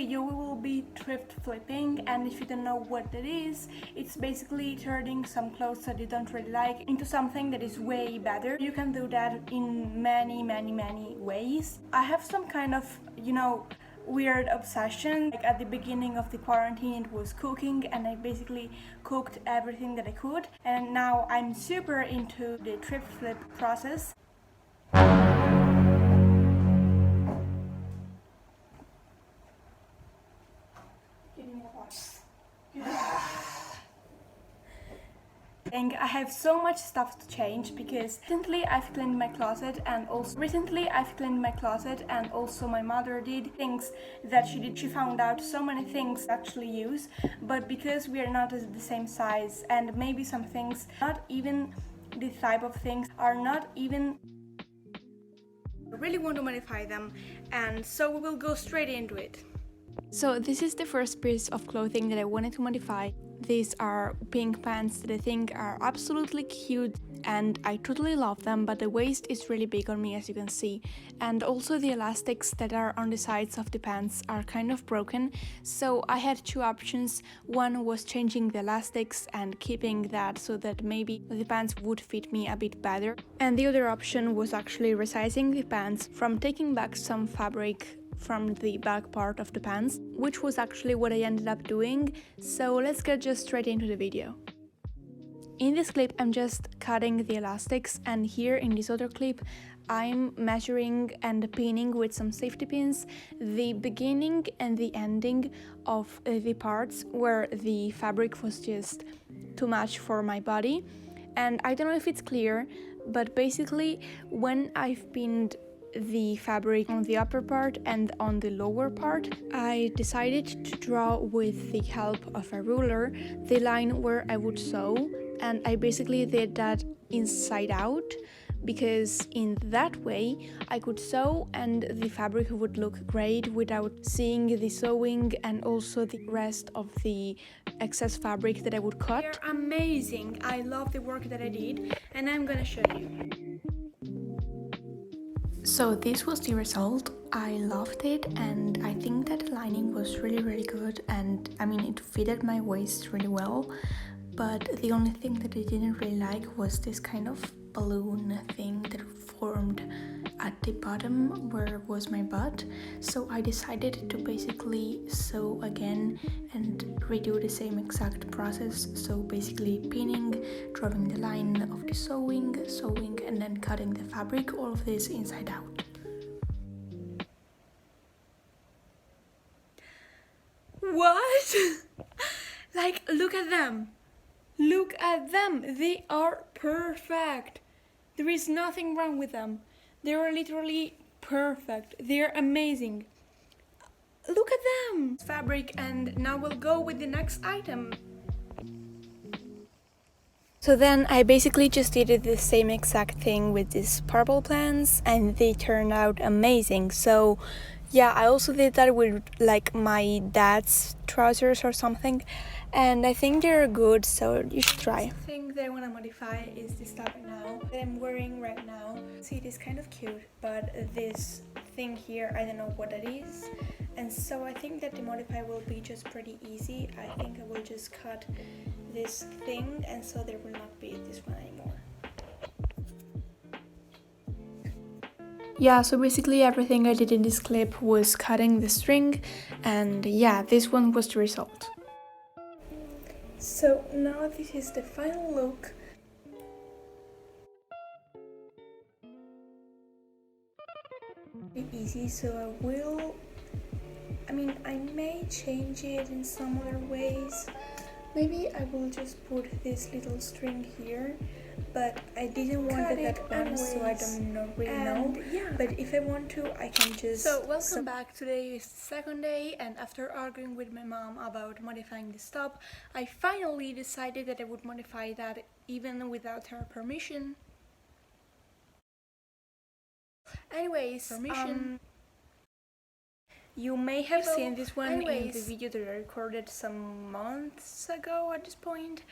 video we will be thrift flipping, and if you don't know what that is, it's basically turning some clothes that you don't really like into something that is way better. You can do that in many ways. I have some kind of, weird obsession. Like at the beginning of the quarantine it was cooking, and I basically cooked everything that I could, and now I'm super into the thrift flip process. I have so much stuff to change because recently I've cleaned my closet, and also my mother did things that she did. She found out so many things to actually use, but because we are not the same size, and maybe some things, not even the type of things, are not even, I really want to modify them, and so we will go straight into it. So this is the first piece of clothing that I wanted to modify. These are pink pants that I think are absolutely cute, and I totally love them, but the waist is really big on me, as you can see, and also the elastics that are on the sides of the pants are kind of broken, so I had two options. One was changing the elastics and keeping that so that maybe the pants would fit me a bit better, and the other option was actually resizing the pants from taking back some fabric from the back part of the pants, which was actually what I ended up doing. So let's get just straight into the video. In this clip I'm just cutting the elastics, and here in this other clip I'm measuring and pinning with some safety pins the beginning and the ending of the parts where the fabric was just too much for my body. And I don't know if it's clear, but basically when I've pinned the fabric on the upper part and on the lower part, I decided to draw with the help of a ruler the line where I would sew, and I basically did that inside out because in that way I could sew and the fabric would look great without seeing the sewing and also the rest of the excess fabric that I would cut. They're amazing. I love the work that I did, and I'm gonna show you. So this was the result. I loved it, and I think that the lining was really good, and I mean it fitted my waist really well, but the only thing that I didn't really like was this kind of balloon thing that formed at the bottom where was my butt. So I decided to basically sew again and redo the same exact process, so basically pinning, drawing the line of the sewing, and then cutting the fabric, all of this inside out. What? Like, look at them, they are perfect. There is nothing wrong with them. They are literally perfect. They're amazing. Look at them! Fabric, and now we'll go with the next item. So then I basically just did the same exact thing with these purple plants, and they turned out amazing. So yeah, I also did that with like my dad's trousers or something, and I think they're good, so you should try. The thing that I want to modify is this top now that I'm wearing right now. See, it is kind of cute, but this thing here, I don't know what that is, and so I think that the modify will be just pretty easy. I think I will just cut this thing, and so there will not be this one anymore. Yeah, so basically everything I did in this clip was cutting the string, and yeah, this one was the result. So now this is the final look. Easy, so I may change it in some other ways. Maybe I will just put this little string here, but I didn't want that one, so I don't really know. Yeah. But if I want to, I can just... So welcome back. Today is the second day, and after arguing with my mom about modifying this top, I finally decided that I would modify that even without her permission. Anyways, You may have seen this one in the video that I recorded some months ago at this point.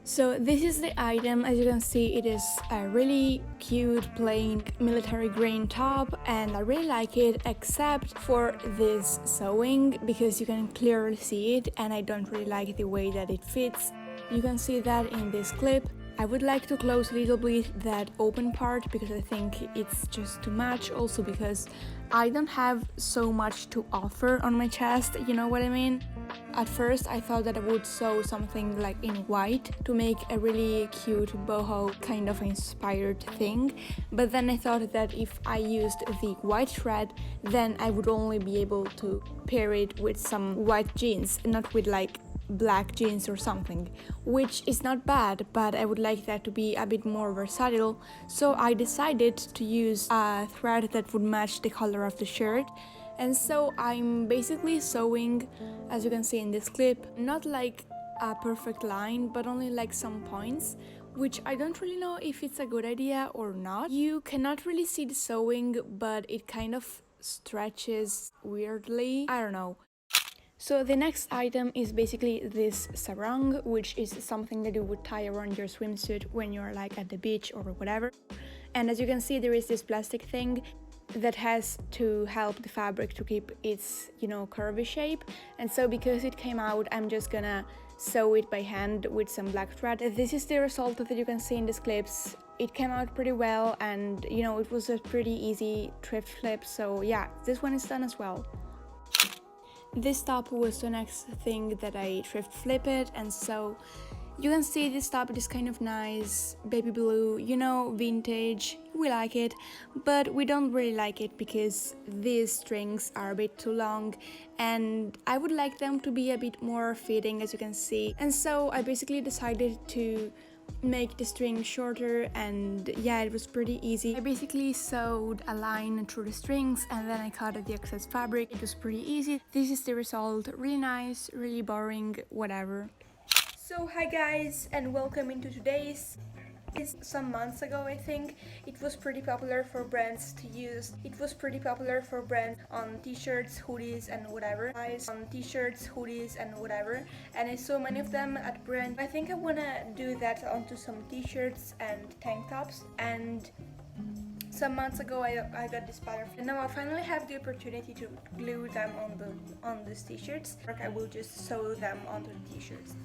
So this is the item. As you can see, it is a really cute plain military green top, and I really like it, except for this sewing, because you can clearly see it and I don't really like the way that it fits. You can see that in this clip. I would like to close a little bit that open part because I think it's just too much, also because I don't have so much to offer on my chest, you know what I mean? At first I thought that I would sew something like in white to make a really cute boho kind of inspired thing, but then I thought that if I used the white thread, then I would only be able to pair it with some white jeans, not with like black jeans or something, which is not bad, but I would like that to be a bit more versatile, so I decided to use a thread that would match the color of the shirt. And so I'm basically sewing, as you can see in this clip, not like a perfect line, but only like some points, which I don't really know if it's a good idea or not. You cannot really see the sewing, but it kind of stretches weirdly, I don't know. So the next item is basically this sarong, which is something that you would tie around your swimsuit when you're like at the beach or whatever. And as you can see, there is this plastic thing that has to help the fabric to keep its, you know, curvy shape. And so because it came out, I'm just gonna sew it by hand with some black thread. This is the result that you can see in these clips. It came out pretty well, and you know, it was a pretty easy thrift flip, so yeah, this one is done as well. This top was the next thing that I thrift flipped, and so you can see this top is kind of nice, baby blue, you know, vintage. We like it, but we don't really like it because these strings are a bit too long and I would like them to be a bit more fitting, as you can see. And so I basically decided to make the string shorter, and yeah, it was pretty easy. I basically sewed a line through the strings and then I cut the excess fabric. It was pretty easy. This is the result. Really nice, really boring, whatever. So hi guys, and welcome into today's. Some months ago, I think, it was pretty popular for brands to use. It was pretty popular for brands on t-shirts, hoodies and whatever. On t-shirts, hoodies and whatever. And I saw many of them at brand. I think I wanna do that onto some t-shirts and tank tops. And some months ago I got this pattern, and now I finally have the opportunity to glue them on these t-shirts. I will just sew them onto the t-shirts.